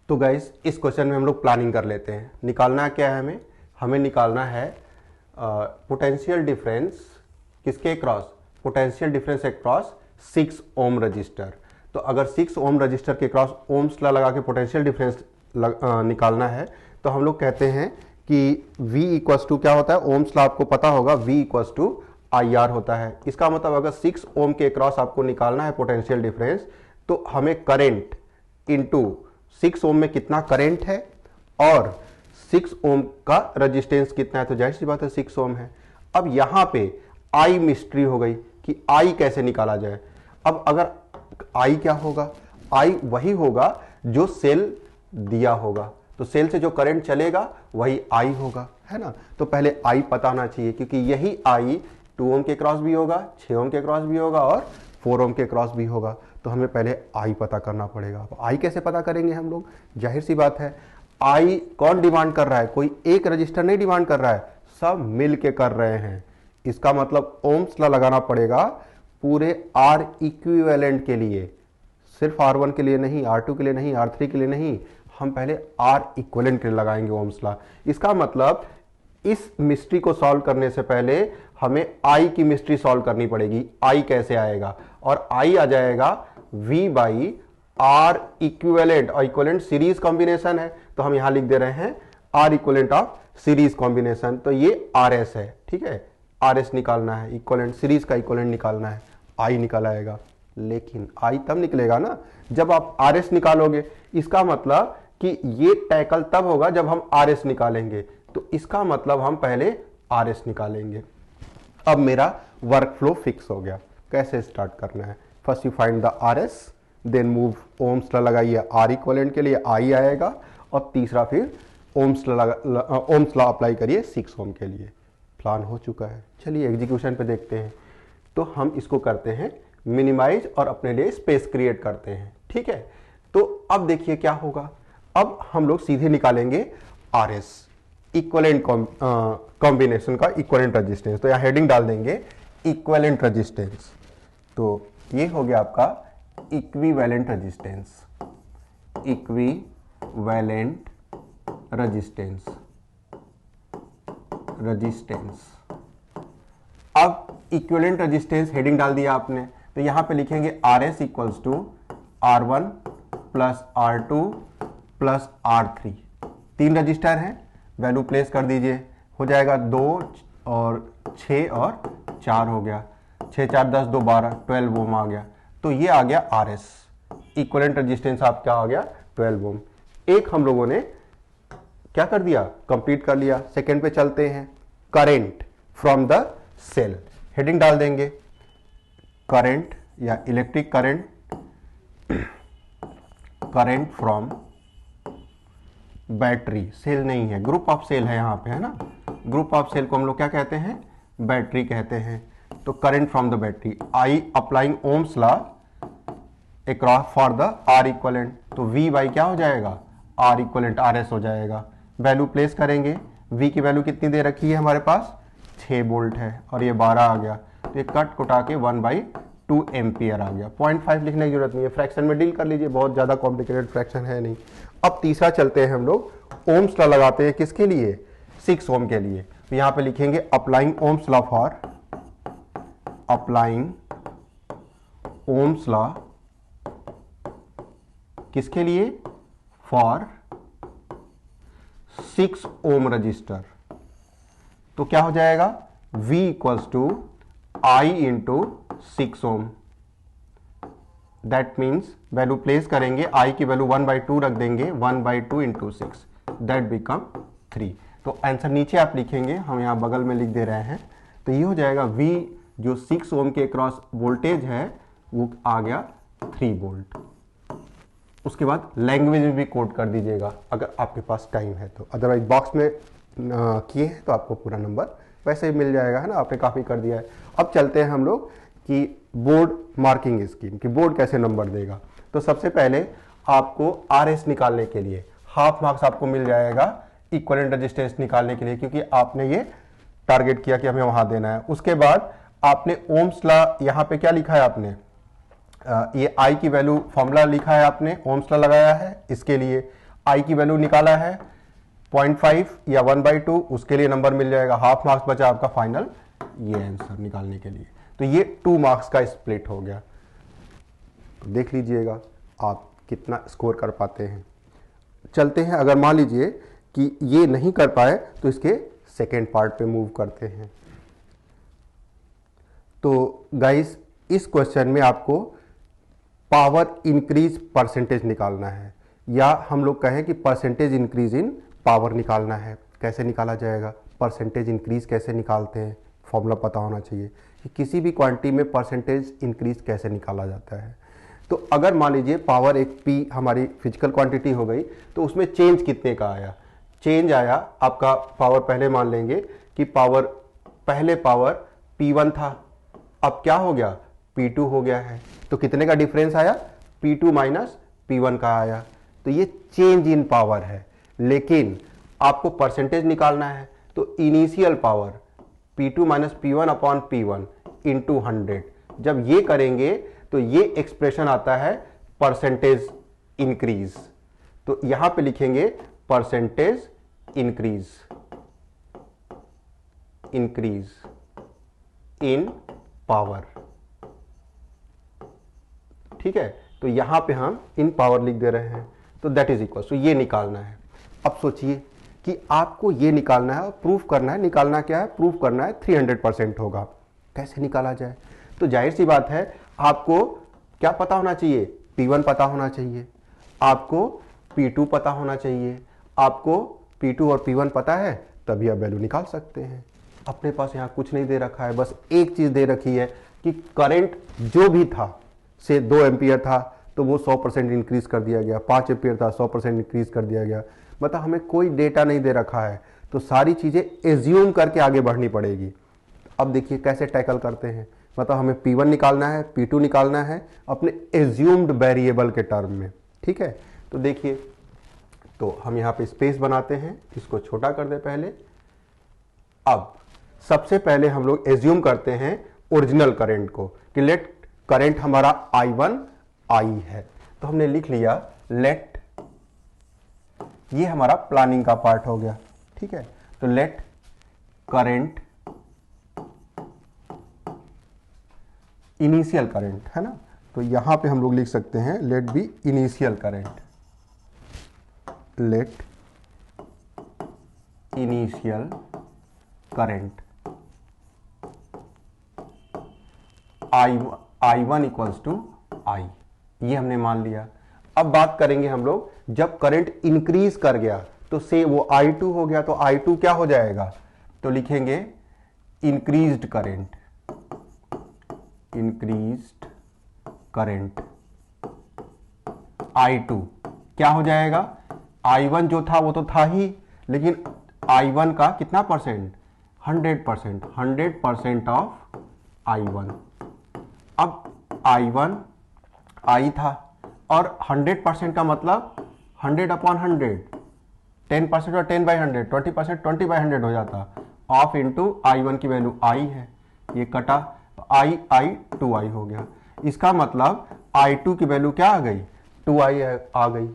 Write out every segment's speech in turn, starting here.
तो गाइस इस क्वेश्चन में हम लोग प्लानिंग कर लेते हैं। निकालना क्या है हमें निकालना है पोटेंशियल डिफरेंस किसके cross, potential difference across 6 ohm resistor. तो अगर 6 ओम रजिस्टर के क्रॉस ओम्स लॉ लगा के पोटेंशियल डिफरेंस निकालना है तो हम लोग कहते हैं कि V इक्वल्स टू क्या होता है, ओम्स लॉ आपको पता होगा, V इक्वल्स टू IR होता है। इसका मतलब अगर 6 ओम के क्रॉस आपको निकालना है पोटेंशियल डिफरेंस तो हमें करंट इनटू 6 ओम में कितना करंट है और 6 ओम का रेजिस्टेंस कितना है, तो जाहिर सी बात है 6 ओम है। अब यहां पे I मिस्ट्री हो गई कि I कैसे निकाला जाए। अब अगर I क्या होगा, I वही होगा जो सेल दिया होगा, तो सेल से जो करंट चलेगा वही I होगा, है ना। तो पहले I पता होना चाहिए क्योंकि यही I 2 ओम के क्रॉस भी होगा, 6 ओम के क्रॉस भी होगा और 4 ओम के क्रॉस भी होगा। तो हमें पहले I पता करना पड़ेगा। I कैसे पता करेंगे हम लोग, जाहिर सी बात है I कौन डिमांड कर रहा है, कोई एक रजिस्टर नहीं डिमांड कर रहा है, सब मिल के कर रहे हैं। इसका मतलब ओम्स लॉ लगाना पड़ेगा पूरे R इक्विवेलेंट के लिए, सिर्फ R1 के लिए नहीं, R2 के लिए नहीं, R3 के लिए नहीं, हम पहले R इक्विवेलेंट के लिए लगाएंगे ओम्स लॉ। इसका मतलब इस मिस्ट्री को सॉल्व करने से पहले हमें I की मिस्ट्री सॉल्व करनी पड़ेगी। I कैसे आएगा, और I आ जाएगा V बाई R इक्विवेलेंट, और इक्विवेलेंट सीरीज कॉम्बिनेशन है तो हम यहां लिख दे रहे हैं R equivalent of series combination. तो ये RS है, ठीक है, RS निकालना है, इक्विवेलेंट सीरीज का इक्विवेलेंट निकालना है, I निकल आएगा। लेकिन I तब निकलेगा ना जब आप RS निकालोगे। इसका मतलब कि ये टैकल तब होगा जब हम RS निकालेंगे, तो इसका मतलब हम पहले RS निकालेंगे। अब मेरा वर्क फ्लो फिक्स हो गया। कैसे स्टार्ट करना है, first you find the RS, then move Ohm's law लगाइए R इक्विवेलेंट के लिए I आएगा, और तीसरा फिर ओम्स लॉ अप्लाई करिए 6 ओम के लिए। प्लान हो चुका है, चलिए एग्जीक्यूशन पे देखते हैं। तो हम इसको करते हैं मिनिमाइज और अपने लिए स्पेस क्रिएट करते हैं, ठीक है। तो अब देखिए क्या होगा, अब हम लोग सीधे निकालेंगे RS इक्विवेलेंट कॉम्बिनेशन का इक्विवेलेंट रेजिस्टेंस। तो यहां हेडिंग डाल देंगे इक्विवेलेंट रेजिस्टेंस। तो ये हो गया आपका इक्विवेलेंट रेजिस्टेंस, इक्विवेलेंट रेजिस्टेंस। अब इक्विवेलेंट रेजिस्टेंस हेडिंग डाल दिया आपने, तो यहां पे लिखेंगे RS equals to R1 plus R2 plus R3। 3 register हैं, वैल्यू प्लेस कर दीजिए, हो जाएगा 2 और 6 और 4 हो गया, 6 4 10 2 12 12 ओम आ गया। तो ये आ गया RS इक्विवेलेंट रेजिस्टेंस आपका आ गया 12 ओम। एक हम लोगों ने क्या कर दिया, कंप्लीट कर लिया। सेकंड पे चलते हैं, current from the cell. Heading डाल देंगे करंट या electric current, current from battery, cell नहीं है, ग्रुप ऑफ सेल है यहां पे, है ना। ग्रुप ऑफ सेल को हम लोग क्या कहते हैं, बैटरी कहते हैं। तो current from the battery, I applying Ohm's law across for the R equivalent. तो V बाई क्या हो जाएगा, R इक्विवेलेंट RS हो जाएगा। वैल्यू प्लेस करेंगे, V की वैल्यू कितनी दे रखी है हमारे पास, 6 वोल्ट है, और ये 12 आ गया, तो ये कट कुटा के 1/2 एम्पियर आ गया। 0.5 लिखने की जरूरत नहीं है, फ्रैक्शन में डील कर लीजिए, बहुत ज्यादा कॉम्प्लिकेटेड फ्रैक्शन है नहीं। अब तीसरा चलते हैं हम लोग, ओम्स लॉ लगाते हैं किसके लिए, 6 ओम के लिए। तो यहां पे लिखेंगे applying Ohm's law for, applying Ohm's law किसके लिए, फॉर 6 ओम रजिस्टर। तो क्या हो जाएगा, V equals to I into 6 ohm. That means value place करेंगे, I की वैल्यू 1/2 रख देंगे, 1/2 इंटू 6, दैट बिकम 3। तो आंसर नीचे आप लिखेंगे, हम यहां बगल में लिख दे रहे हैं। तो ये हो जाएगा V जो 6 ओम के क्रॉस वोल्टेज है वो आ गया 3 वोल्ट। उसके बाद लैंग्वेज में भी कोड कर दीजिएगा अगर आपके पास टाइम है तो, अदरवाइज बॉक्स में किए हैं तो आपको पूरा नंबर वैसे ही मिल जाएगा, है ना, आपने काफी कर दिया है। अब चलते हैं हम लोग कि बोर्ड मार्किंग स्कीम, कि बोर्ड कैसे नंबर देगा। तो सबसे पहले आपको RS निकालने के लिए हाफ मार्क्स आपको मिल जाएगा इक्विवेलेंट रेजिस्टेंस निकालने के लिए, क्योंकि आपने ये टारगेट किया कि हमें वहां देना है। उसके बाद आपने ओम्स लॉ यहां पे क्या लिखा है आपने, ये I की वैल्यू फॉर्मूला लिखा है आपने, ओम्स लॉ लगाया है इसके लिए। आई की वैल्यू निकाला है 0.5 या 1/2, उसके लिए नंबर मिल जाएगा, हाफ मार्क्स बचा आपका फाइनल ये आंसर निकालने के लिए। तो ये 2 मार्क्स का स्प्लिट हो गया। तो देख लीजिएगा आप कितना स्कोर कर पाते हैं। चलते हैं, अगर मान लीजिए कि ये नहीं कर पाए तो इसके सेकेंड पार्ट पे मूव करते हैं। तो गाइस इस क्वेश्चन में आपको पावर इंक्रीज परसेंटेज निकालना है, या हम लोग कहें कि परसेंटेज इंक्रीज इन पावर निकालना है। कैसे निकाला जाएगा, परसेंटेज इंक्रीज कैसे निकालते हैं, फॉर्मूला पता होना चाहिए कि किसी भी क्वांटिटी में परसेंटेज इंक्रीज कैसे निकाला जाता है। तो अगर मान लीजिए पावर एक पी हमारी फिजिकल क्वांटिटी हो गई, तो उसमें चेंज कितने का आया, चेंज आया आपका पावर, पहले मान लेंगे कि पावर पहले पावर P1 था, अब क्या हो गया P2 हो गया है, तो कितने का डिफरेंस आया, P2 माइनस P1 का आया। तो ये चेंज इन पावर है, लेकिन आपको परसेंटेज निकालना है, तो initial power P2 minus P1 upon P1 into 100, जब ये करेंगे तो ये एक्सप्रेशन आता है परसेंटेज इंक्रीज। तो यहां पे लिखेंगे परसेंटेज इंक्रीज इन पावर, ठीक है। तो यहां पे हम इन पावर लिख दे रहे हैं, तो दैट इज इक्वल, तो ये निकालना है। अब सोचिए कि आपको ये निकालना है और प्रूफ करना है, निकालना क्या है, प्रूफ करना है 300% होगा। कैसे निकाला जाए, तो जाहिर सी बात है आपको क्या पता होना चाहिए, P1 पता होना चाहिए, आपको P2 पता होना चाहिए, आपको P2 और P1 पता है, तभी आप वैल्यू निकाल सकते हैं। अपने पास यहाँ कुछ नहीं दे रखा है, बस एक चीज दे रखी है कि करंट जो भी था, से 2 एम्पियर था तो वो 100% इंक्रीज कर दिया गया, 5 एम्पियर था 100% इंक्रीज कर दिया गया। मतलब हमें कोई डेटा नहीं दे रखा है, तो सारी चीजें एज्यूम करके आगे बढ़नी पड़ेगी। अब देखिए कैसे टैकल करते हैं, मतलब हमें P1 निकालना है, P2 निकालना है अपने एज्यूम्ड वेरिएबल के टर्म में, ठीक है। तो देखिए, तो हम यहाँ पे स्पेस बनाते हैं, इसको छोटा कर दे पहले। अब सबसे पहले हम लोग एज्यूम करते हैं ओरिजिनल करंट को, कि लेट करंट हमारा I1 I है, तो हमने लिख लिया लेट, ये हमारा प्लानिंग का पार्ट हो गया, ठीक है। तो लेट करंट इनिशियल करंट है ना, तो यहां पे हम लोग लिख सकते हैं let be initial current, let initial current I1 equals to I, ये हमने मान लिया। अब बात करेंगे हम लोग, जब करंट इंक्रीज कर गया तो से वो I2 हो गया, तो I2 क्या हो जाएगा, तो लिखेंगे increased current, increased current I2 क्या हो जाएगा, I1 जो था वो तो था ही, लेकिन I1 का कितना परसेंट, 100%, 100% ऑफ I1। अब I1 I था, और 100% का मतलब 100 अपॉन 100, 10% और 10/100, 20% 20/100 हो जाता, ऑफ इंटू I1 की वैल्यू I है, ये कटा, I 2I हो गया। इसका मतलब I2 की वैल्यू क्या आ गई, 2I आ गई।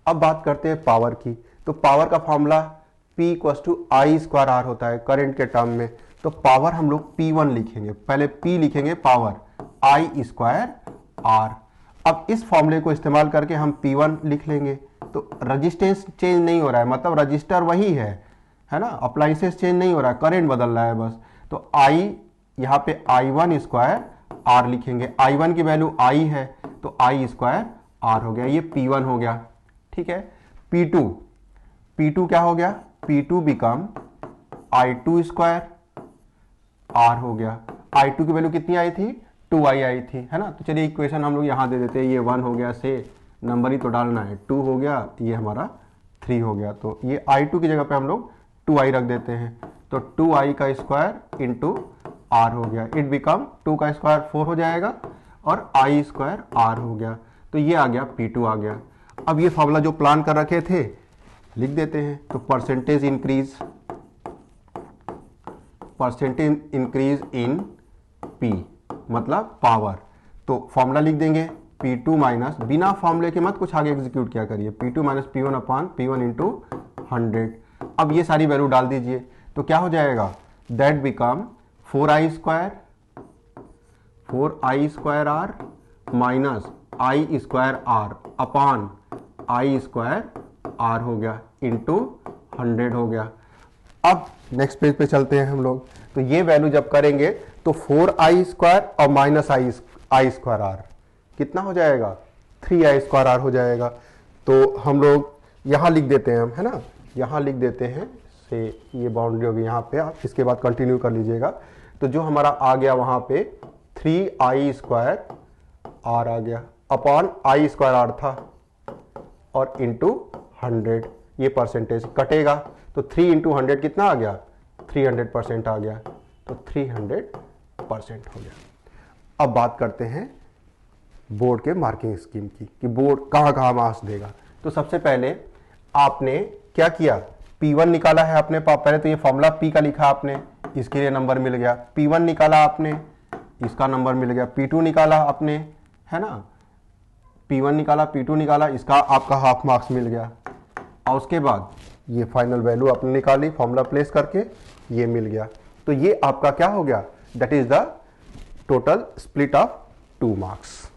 अब बात करते हैं पावर की, तो पावर का formula P equals to I²R होता है करंट के टर्म में, तो पावर हम लोग P1 लिखेंगे, पहले P लिखेंगे पावर I²R। अब इस फॉर्मूले को इस्तेमाल करके हम P1 लिख लेंगे, तो रजिस्टेंस चेंज नहीं हो रहा है, मतलब रजिस्टर वही है ना, अप्लायंसेस चेंज नहीं हो रहा है, करंट बदल रहा है बस। तो I यहाँ पे I1² लिखेंगे, I1 की वैल्यू I है तो I² हो गया, ये P1 हो गया, ठीक है। P2 क्या हो गया, P2 बिकम I2² हो गया। I2 की वैल्यू कितनी आई थी, 2I आई थी, है ना। तो चलिए इक्वेशन हम लोग यहाँ दे देते हैं, ये 1 हो गया, से नंबर ही तो डालना है, 2 हो गया, ये हमारा 3 हो गया, तो ये I2 की जगह पे हम लोग 2I रख देते हैं, तो 2I का स्क्वायर इंटू R हो गया, इट बिकम 2 का स्क्वायर 4 हो जाएगा, और I²R हो गया, तो ये आ गया P2 आ गया। अब ये फॉर्मूला जो प्लान कर रखे थे लिख देते हैं, तो परसेंटेज इंक्रीज इन P मतलब पावर, तो फॉर्मूला लिख देंगे P2 माइनस, बिना फॉर्मूले के मत कुछ आगे एग्जीक्यूट किया करिए, P2 माइनस P1 अपान P1 इंटू 100। अब ये सारी वैल्यू डाल दीजिए तो क्या हो जाएगा, that become 4i square R minus I square R upon I square R हो गया इंटू 100 हो गया। अब नेक्स्ट पेज पे चलते हैं हम लोग। तो ये वैल्यू जब करेंगे तो 4i स्क्वायर और माइनस आई स्क्वायर आर कितना हो जाएगा, 3i स्क्वायर आर हो जाएगा। तो हम लोग यहां लिख देते हैं, हम है ना, यहां लिख देते हैं से ये बाउंड्री होगी यहाँ पे, आप इसके बाद कंटिन्यू कर लीजिएगा। तो जो हमारा आ गया वहां पे 3i स्क्वायर आर आ गया अपॉन आई स्क्वायर आर था और इंटू 100, ये परसेंटेज कटेगा तो 3 इंटू 100 कितना आ गया, 300% आ गया, तो 300% हो गया। अब बात करते हैं बोर्ड के मार्किंग स्कीम की कि बोर्ड कहाँ कहाँ मार्क्स देगा। तो सबसे पहले आपने क्या किया, P1 निकाला है आपने, पहले तो ये फॉर्मूला P का लिखा आपने, इसके लिए नंबर मिल गया। P1 निकाला आपने, इसका नंबर मिल गया। P2 निकाला आपने, है ना, P1 निकाला, P2 निकाला, इसका आपका हाफ मार्क्स मिल गया। और उसके बाद ये फाइनल वैल्यू आपने निकाली फॉर्मूला प्लेस करके, ये मिल गया। तो ये आपका क्या हो गया, that is the total split of 2 marks.